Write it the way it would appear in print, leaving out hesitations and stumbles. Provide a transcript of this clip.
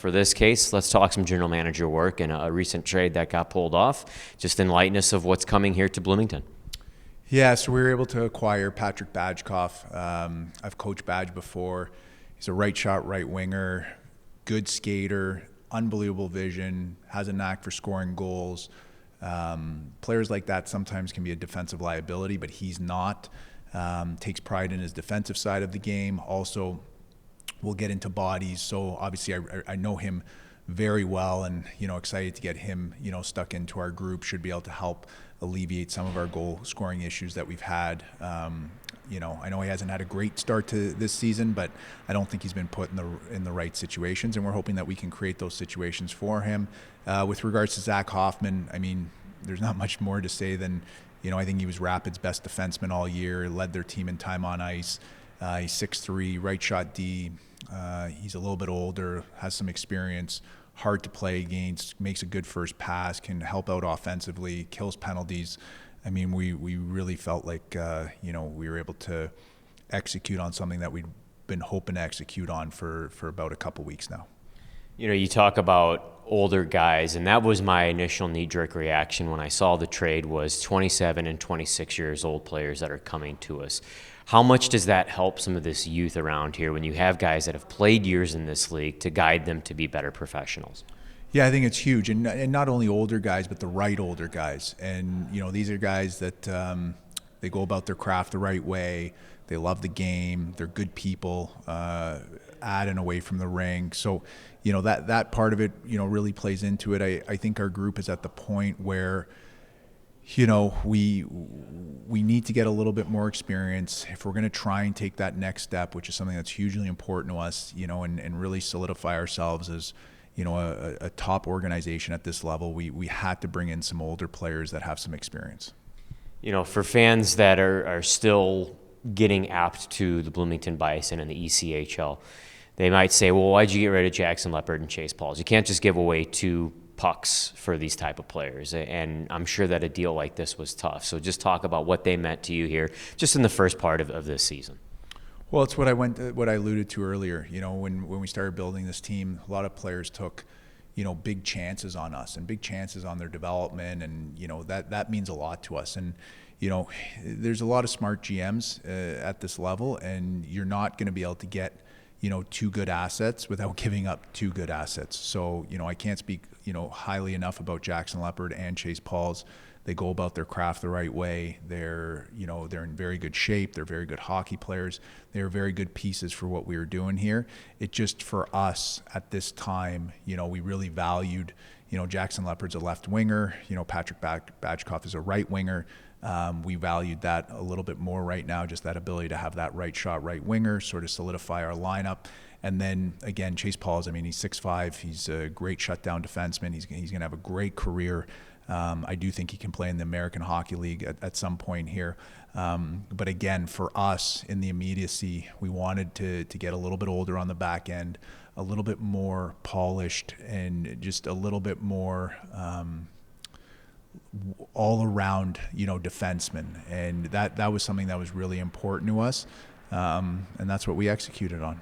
for this case, let's talk some general manager work and a recent trade that got pulled off, just in lightness of what's coming here to Bloomington. Yeah, so we were able to acquire Patrick Bajkoff. I've coached Badge before. He's a right shot, right winger, good skater, unbelievable vision, has a knack for scoring goals. Players like that sometimes can be a defensive liability, but he's not. Takes pride in his defensive side of the game. Also, we'll get into bodies. So obviously I know him very well, and excited to get him stuck into our group. Should be able to help alleviate some of our goal scoring issues that we've had. I know he hasn't had a great start to this season, but I don't think he's been put in the right situations, and we're hoping that we can create those situations for him. With regards to Zach Hoffman, I mean, there's not much more to say than I think he was Rapid's best defenseman all year, led their team in time on ice. He's 6'3", right shot D. He's a little bit older, has some experience, hard to play against, makes a good first pass, can help out offensively, kills penalties. I mean, we really felt like, we were able to execute on something that we'd been hoping to execute on for about a couple weeks now. You talk about older guys, and that was my initial knee-jerk reaction when I saw the trade was 27 and 26 years old players that are coming to us. How much does that help some of this youth around here when you have guys that have played years in this league to guide them to be better professionals? Yeah, I think it's huge, and not only older guys, but the right older guys. And these are guys that they go about their craft the right way. They love the game. They're good people, at and away from the ring. So, that part of it, really plays into it. I think our group is at the point where, we need to get a little bit more experience if we're going to try and take that next step, which is something that's hugely important to us, and really solidify ourselves as, a top organization at this level. We had to bring in some older players that have some experience. For fans that are still getting apt to the Bloomington Bison and the ECHL, they might say, well, why'd you get rid of Jackson Leopard and Chase Pauls? You can't just give away 2 pucks for these type of players. And I'm sure that a deal like this was tough. So just talk about what they meant to you here, just in the first part of this season. Well, it's what I alluded to earlier. When we started building this team, a lot of players took, big chances on us and big chances on their development, and that means a lot to us. And there's a lot of smart GMs at this level, and you're not going to be able to get 2 good assets without giving up 2 good assets. So I can't speak highly enough about Jackson Leopard and Chase Pauls. They go about their craft the right way. They're in very good shape. They're very good hockey players. They're very good pieces for what we were doing here. It just, for us at this time, we really valued, Jackson Leopard's a left winger. Patrick Bajkoff is a right winger. We valued that a little bit more right now, just that ability to have that right shot, right winger, sort of solidify our lineup. And then again, Chase Pauls, I mean, he's 6'5", he's a great shutdown defenseman. He's going to have a great career. I do think he can play in the American Hockey League at some point here. But again, for us in the immediacy, we wanted to get a little bit older on the back end, a little bit more polished, and just a little bit more all around, defenseman. And that was something that was really important to us. And that's what we executed on.